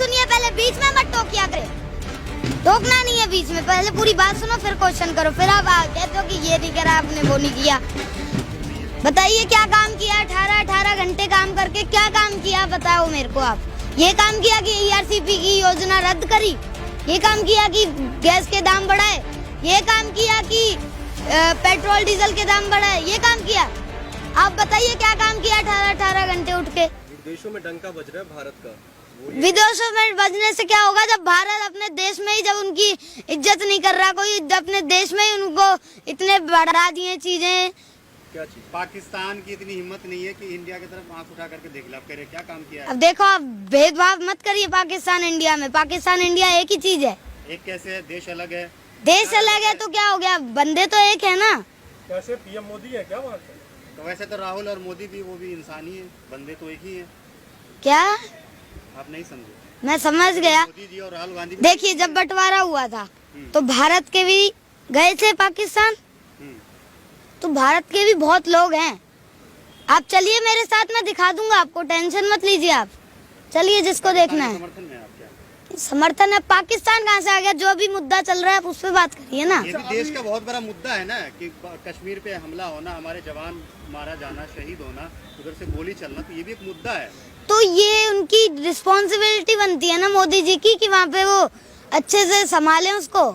सुनिए पहले, बीच में मत टोकिया करे, टोकना नहीं है बीच में, पहले पूरी बात सुनो फिर क्वेश्चन करो, फिर आप कहते हो कि ये नहीं करा आपने वो नहीं किया। बताइए क्या काम किया, 18 घंटे काम करके क्या काम किया बताओ मेरे को आप। ये काम किया कि ERCP की योजना रद्द करी, ये काम किया कि गैस के दाम बढ़ाए, ये काम किया कि पेट्रोल डीजल के दाम बढ़ाए, ये काम किया। आप बताइए क्या काम किया 18 घंटे उठ के। विदेशों में डंका बज रहा है भारत का, विदेशों में बजने से क्या होगा जब भारत अपने देश में ही जब उनकी इज्जत नहीं कर रहा कोई, अपने देश में ही उनको इतने बढ़ा दिए चीजें। क्या चीज? पाकिस्तान की इतनी हिम्मत नहीं है कि इंडिया की तरफ आंख उठा करके देख ले, आप कह रहे क्या काम किया है? अब देखो आप भेदभाव मत करिए पाकिस्तान इंडिया में, पाकिस्तान इंडिया एक ही चीज है। एक कैसे है, देश अलग है। देश अलग है तो क्या हो गया, बंदे तो एक है ना। कैसे PM मोदी है क्या वहाँ पे? तो वैसे तो राहुल और मोदी भी वो भी इंसान ही है, बंदे तो एक ही है। क्या आप नहीं समझे? मैं समझ गया। मोदी जी और राहुल गांधी देखिए जब बंटवारा हुआ था तो भारत के भी गए थे पाकिस्तान, तो भारत के भी बहुत लोग हैं। आप चलिए मेरे साथ, मैं दिखा दूंगा आपको, टेंशन मत लीजिए आप, चलिए जिसको देखना है। समर्थन में आप क्या? समर्थन है, पाकिस्तान कहाँ से आ गया, जो अभी मुद्दा चल रहा है आप उस पर बात करिए ना। ये भी देश का बहुत बड़ा मुद्दा है ना कि कश्मीर पे हमला होना, हमारे जवान मारा जाना, शहीद होना, उधर से गोली चलना, तो ये भी एक मुद्दा है। तो ये उनकी रिस्पॉन्सिबिलिटी बनती है ना मोदी जी की कि वहाँ पे वो अच्छे से संभालें उसको।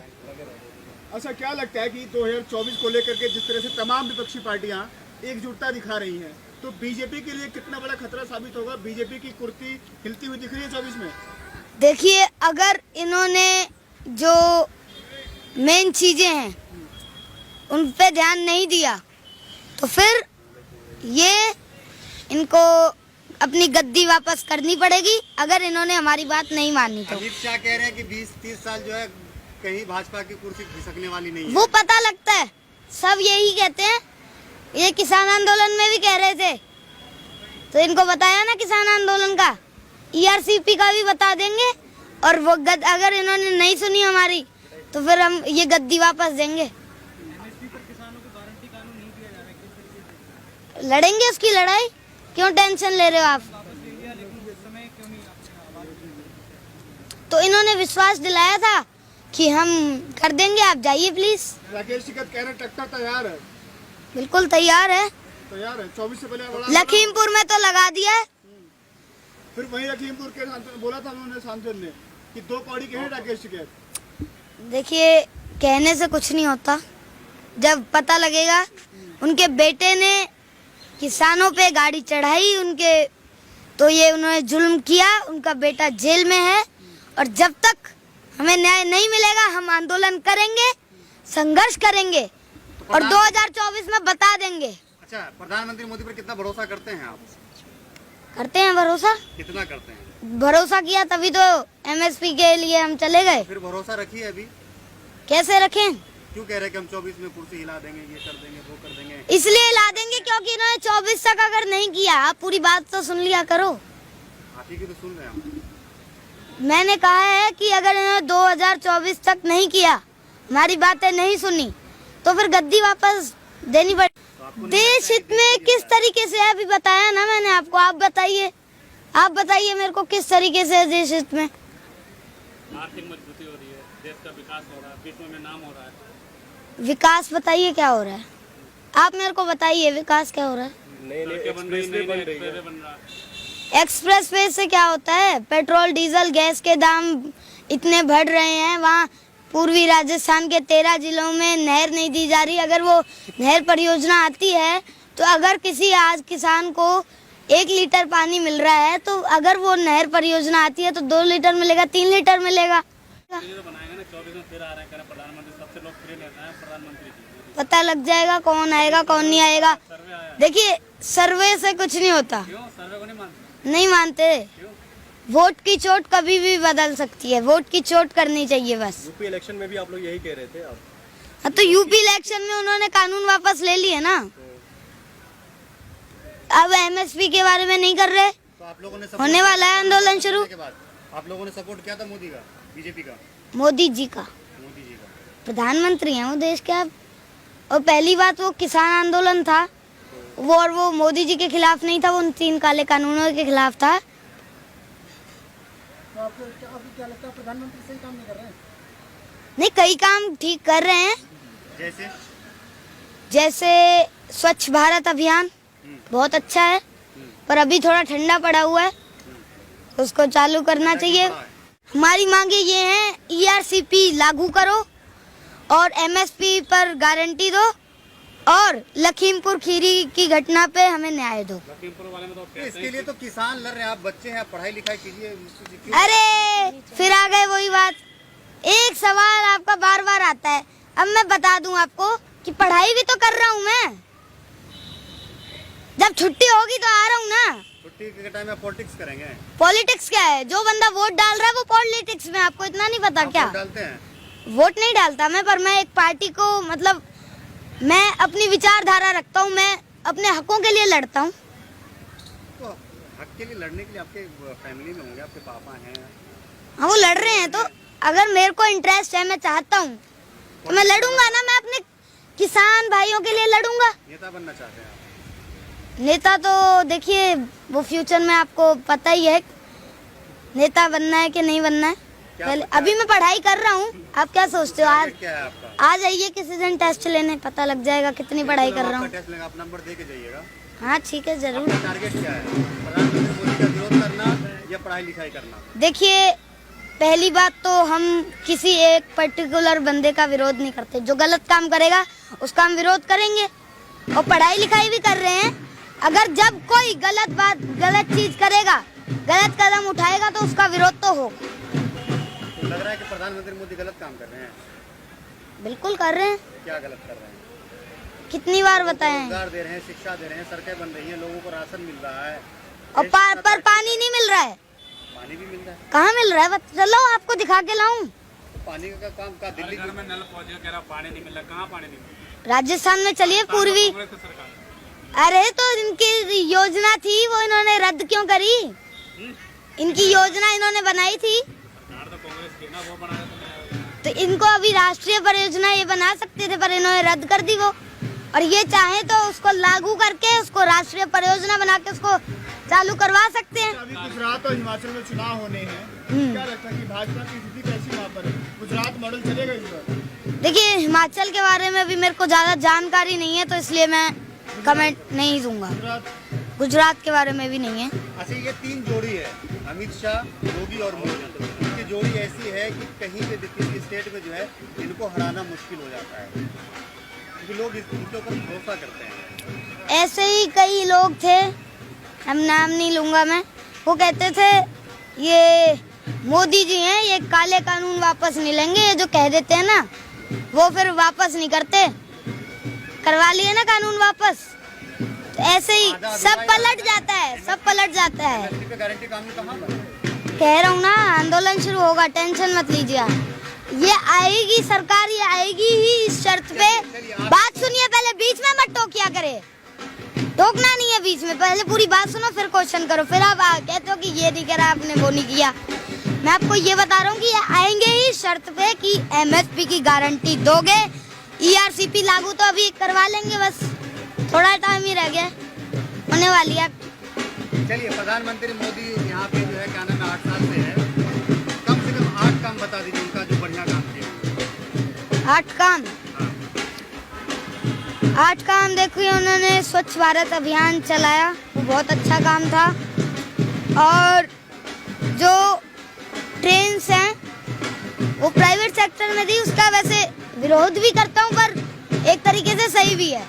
अच्छा क्या लगता है कि 2024 को लेकर के जिस तरह से तमाम विपक्षी पार्टियां एकजुटता दिखा रही हैं, तो बीजेपी के लिए कितना बड़ा खतरा साबित होगा? बीजेपी की कुर्सी हिलती हुई दिख रही है 24 में। देखिए अगर इन्होंने जो मेन चीजें हैं उन पे ध्यान नहीं दिया तो फिर ये इनको अपनी गद्दी वापस करनी पड़ेगी, अगर इन्होंने हमारी बात नहीं मानी तो। अमित शाह कह रहे हैं कि 20-30 साल जो है कहीं भाजपा की कुर्सी खिसकने वाली नहीं है। वो पता लगता है, सब यही कहते हैं, ये किसान आंदोलन में भी कह रहे थे, तो इनको बताया ना किसान आंदोलन का, ERCP का भी बता देंगे, और वो अगर इन्होंने नहीं सुनी हमारी तो फिर हम ये गद्दी वापस देंगे। लड़ेंगे उसकी लड़ाई, क्यों टेंशन ले रहे हो आप? तो इन्होंने विश्वास दिलाया था कि हम कर देंगे, आप जाइए प्लीज। राकेश टिकैत कह रहे ट्रैक्टर तैयार है। बिल्कुल तैयार है, तैयार है, 24 से पहले लखीमपुर में तो लगा दिया है। फिर वही लखीमपुर के बोला था उन्होंने, सांसद ने, कि 2 कौड़ी के हैं राकेश टिकैत। देखिए कहने से कुछ नहीं होता, जब पता लगेगा। उनके बेटे ने किसानों पे गाड़ी चढ़ाई उनके, तो ये उन्होंने जुल्म किया, उनका बेटा जेल में है, और जब तक हमें न्याय नहीं मिलेगा हम आंदोलन करेंगे, संघर्ष करेंगे, और 2024 में बता देंगे। अच्छा, प्रधानमंत्री मोदी पर कितना भरोसा करते हैं आप? करते हैं भरोसा। कितना करते हैं? भरोसा किया तभी तो MSP के लिए हम चले गए। फिर भरोसा रखिए अभी। कैसे रखें? क्यों कह रहे हैं कि हम 24 में कुर्सी हिला देंगे, ये कर देंगे, वो कर देंगे? इसलिए हिला देंगे क्योंकि इन्होंने 24 तक अगर नहीं किया, आप पूरी बात तो सुन लिया करो। आप ही की तो सुन रहे हैं हम। मैंने कहा है कि अगर इन्होंने 2024 तक नहीं किया, हमारी बातें नहीं सुनी, तो फिर गद्दी वापस देनी पड़ेगी। देश हित में किस तरीके से अभी बताया ना मैंने आपको, आप बताइए मेरे को किस तरीके से देश हित में। आर्थिक मजबूती हो रही है, देश का विकास हो रहा है, विश्व में नाम हो रहा है। विकास बताइए क्या हो रहा है, आप मेरे को बताइए विकास क्या हो रहा है। सड़कें बन रही, नई एक्सप्रेसवे बन रहा है। एक्सप्रेस वे से क्या होता है, पेट्रोल डीजल गैस के दाम इतने बढ़ रहे हैं, वहाँ पूर्वी राजस्थान के 13 जिलों में नहर नहीं दी जा रही। अगर वो नहर परियोजना आती है तो अगर किसी आज किसान को 1 लीटर पानी मिल रहा है, तो अगर वो नहर परियोजना आती है तो 2 लीटर मिलेगा, 3 लीटर मिलेगा। बनाएंगे ना, 24 में फिर आ रहे हैं प्रधानमंत्री, सबसे लोग फ्री लेते हैं प्रधानमंत्री जी। पता लग जाएगा कौन आएगा कौन नहीं आएगा। सर्वे आया, देखिए सर्वे से कुछ नहीं होता। क्यों सर्वे को नहीं मानते? नहीं मानते, वोट की चोट कभी भी बदल सकती है, वोट की चोट करनी चाहिए बस। यूपी इलेक्शन में भी आप लोग यही कह रहे थे आप? हाँ, तो यूपी इलेक्शन में उन्होंने कानून वापस ले लिए ना, अब MSP के बारे में नहीं कर रहे। तो आप लोगों ने होने वाला है आंदोलन शुरू। के बाद आप लोगों ने सपोर्ट किया था मोदी का, बीजेपी का? मोदी जी का प्रधानमंत्री हैं वो देश के अब। और पहली बात वो किसान आंदोलन था वो, और वो मोदी जी के खिलाफ नहीं था, वो उन 3 काले कानूनों के खिलाफ था। तो आपको क्या लगता है प्रधानमंत्री सही काम नहीं कर रहे हैं? नहीं, कई काम ठीक कर रहे हैं, जैसे स्वच्छ भारत अभियान बहुत अच्छा है, पर अभी थोड़ा ठंडा पड़ा हुआ है, उसको चालू करना चाहिए। हमारी मांगे ये हैं, ERCP लागू करो और MSP पर गारंटी दो और लखीमपुर खीरी की घटना पे हमें न्याय दो। लखीमपुर वाले में तो तो इसके लिए तो किसान लड़ रहे हैं, आप बच्चे हैं, पढ़ाई लिखाई कीजिए। अरे फिर आ गए वही बात, एक सवाल आपका बार बार आता है। अब मैं बता दूं आपको कि पढ़ाई भी तो कर रहा हूं मैं, जब छुट्टी होगी तो आ रहा हूं ना। छुट्टी के टाइम में पॉलिटिक्स करेंगे? पॉलिटिक्स क्या है? जो बंदा वोट डाल रहा है वो पॉलिटिक्स में, आपको इतना नहीं पता क्या? वोट डालते हैं? वोट नहीं डालता मैं, पर मैं एक पार्टी को मतलब मैं अपनी विचारधारा रखता हूँ, मैं अपने हकों के लिए लड़ता हूँ। तो हक के लिए लड़ने के लिए आपके फैमिली में होंगे, आपके पापा हैं? हाँ, वो लड़ रहे हैं, तो अगर मेरे को इंटरेस्ट है, मैं चाहता हूँ तो मैं लड़ूंगा ना, मैं अपने किसान भाइयों के लिए लड़ूंगा। नेता बनना चाहते हैं आप? नेता तो देखिए वो फ्यूचर में आपको पता ही है, नेता बनना है कि नहीं बनना है। पहले अभी मैं पढ़ाई कर रहा हूँ, आप क्या सोचते हो? आज क्या है आपका? आ जाइए किसी दिन टेस्ट लेने, पता लग जाएगा कितनी पढ़ाई कर रहा हूँ। टेस्ट लेंगे, आप नंबर दे के जाइएगा। हाँ ठीक है, जरूर। आपका टारगेट क्या है? प्रधानमंत्री मोदी का विरोध करना या पढ़ाई लिखाई करना? देखिए, पहली बात तो हम किसी एक पर्टिकुलर बंदे का विरोध नहीं करते, जो गलत काम करेगा उसका हम विरोध करेंगे, और पढ़ाई लिखाई भी कर रहे हैं। अगर जब कोई गलत बात, गलत चीज करेगा, गलत कदम उठाएगा तो उसका विरोध तो होगा। तो लग रहा है कि प्रधानमंत्री मोदी गलत काम कर रहे हैं? बिल्कुल कर रहे हैं। क्या गलत कर रहे हैं? कितनी बार बताएं? रोजगार दे रहे हैं, शिक्षा दे रहे हैं, सड़कें बन रही हैं, लोगों को राशन मिल रहा है, और पर पानी नहीं मिल रहा है। पानी भी मिल रहा है। कहाँ मिल रहा है? चलो आपको दिखा के लाऊं। तो पानी का काम का दिल्ली घर में नल पहुंच गया, कह रहा पानी नहीं मिल रहा। कहाँ पानी नहीं मिल रहा? राजस्थान में चलिए, पूर्वी। कांग्रेस की सरकार। अरे तो इनकी योजना थी, वो इन्होंने रद्द क्यों करी? इनकी योजना इन्होंने बनाई थी, सरकार तो कांग्रेस की ना, वो बनाया तो इनको अभी राष्ट्रीय परियोजना ये बना सकते थे, पर इन्होंने रद्द कर दी वो। और ये चाहे तो उसको लागू करके उसको राष्ट्रीय परियोजना बना के उसको चालू करवा सकते हैं। अभी गुजरात और हिमाचल में चुनाव होने हैं, क्या लगता है कि भाजपा की स्थिति कैसी वहाँ पर है? गुजरात मॉडल चलेगा इस बार? देखिए, हिमाचल के बारे में अभी मेरे को ज्यादा जानकारी नहीं है, तो इसलिए मैं कमेंट नहीं दूंगा। गुजरात के बारे में भी नहीं है। अच्छा, ये तीन जोड़ी है, अमित शाह, योगी और मोदी। इनकी जोड़ी ऐसी है कि कहीं पे भी किसी स्टेट में जो है इनको हराना मुश्किल हो जाता है, क्योंकि लोग इनके ऊपर भरोसा करते हैं। ऐसे ही कई लोग थे, हम नाम नहीं लूंगा मैं, वो कहते थे ये मोदी जी हैं, ये काले कानून वापस नहीं लेंगे, ये जो कह देते हैं ना वो फिर वापस नहीं करते। करवा लिए ना कानून वापस, तो ऐसे ही सब पलट जाता है, सब पलट जाता है। पे गारंटी कानून कहाँ पर? कह रहा हूँ ना, आंदोलन शुरू होगा, टेंशन मत लीजिए आप। ये आएगी सरकार, ये आएगी ही इस शर्त पे। बात सुनिए पहले, बीच में मत टोकिया करे, टोकना नहीं है बीच में, पहले पूरी बात सुनो फिर क्वेश्चन करो। फिर आप कहते हो कि ये नहीं करा आपने, वो नहीं किया। मैं आपको ये बता रहा हूँ कि ये आएंगे ही शर्त पे कि MSP की गारंटी दोगे, ERCP लागू तो अभी करवा लेंगे, बस थोड़ा टाइम ही रह गया, होने वाली है। चलिए, प्रधानमंत्री मोदी यहाँ पे जो है क्या नाम है 8 साल से है, कम से कम 8 काम बता दीजिए उनका जो बढ़िया काम किया। 8 काम? 8 काम देखिए, उन्होंने स्वच्छ भारत अभियान चलाया, वो बहुत अच्छा काम था। और जो ट्रेन्स हैं वो प्राइवेट सेक्टर में दी, उसका वैसे विरोध भी करता हूँ, पर एक तरीके से सही भी है।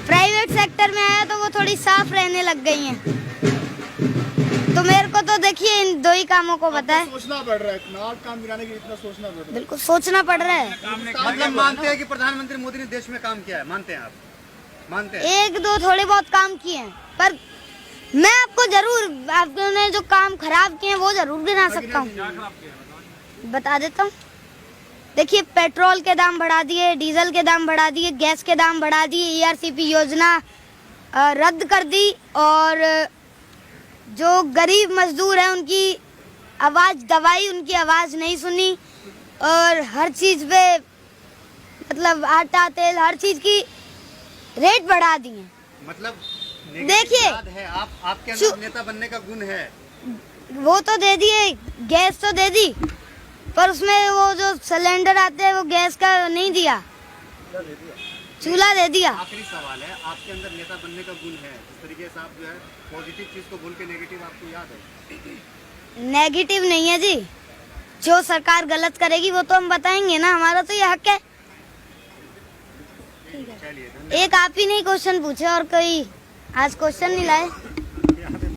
प्राइवेट सेक्टर में आया तो वो थोड़ी साफ रहने लग गई हैं, तो मेरे को तो देखिए इन दो ही कामों को पता है। सोचना पड़ रहा है, इतना 8 काम गिनाने के लिए इतना सोचना पड़ रहा है। बिल्कुल सोचना पड़ रहा है। मतलब मानते हैं कि प्रधानमंत्री मोदी ने देश में काम किया है? मानते हैं आप? मानते हैं? 1-2 थोड़े बहुत काम किए हैं, पर मैं आपको जरूर, आपने जो काम खराब किए हैं वो जरूर गिना सकता हूँ, बता देता हूँ। देखिए, पेट्रोल के दाम बढ़ा दिए, डीजल के दाम बढ़ा दिए, गैस के दाम बढ़ा दिए, ERCP योजना रद्द कर दी, और जो गरीब मजदूर हैं उनकी आवाज़ दबाई, उनकी आवाज़ नहीं सुनी, और हर चीज़ पे मतलब आटा तेल हर चीज़ की रेट बढ़ा दिए। मतलब देखिए, है, आपके अंदर नेता बनने का गुण है? वो तो दे दिए, गैस तो दे दी, पर उसमें वो जो सिलेंडर आते हैं वो गैस का नहीं दिया, चूल्हा दे दिया। आखिरी सवाल है, आपके अंदर नेता बनने का गुण है, जिस तरीके से आप जो है पॉजिटिव चीज को बोल के नेगेटिव आपको याद है? नेगेटिव नहीं है जी, जो सरकार गलत करेगी वो तो हम बताएंगे ना, हमारा तो ये हक है। चलिए, एक आप ही नहीं क्वेश्चन पूछे और कोई आज क्वेश्चन नहीं लाए।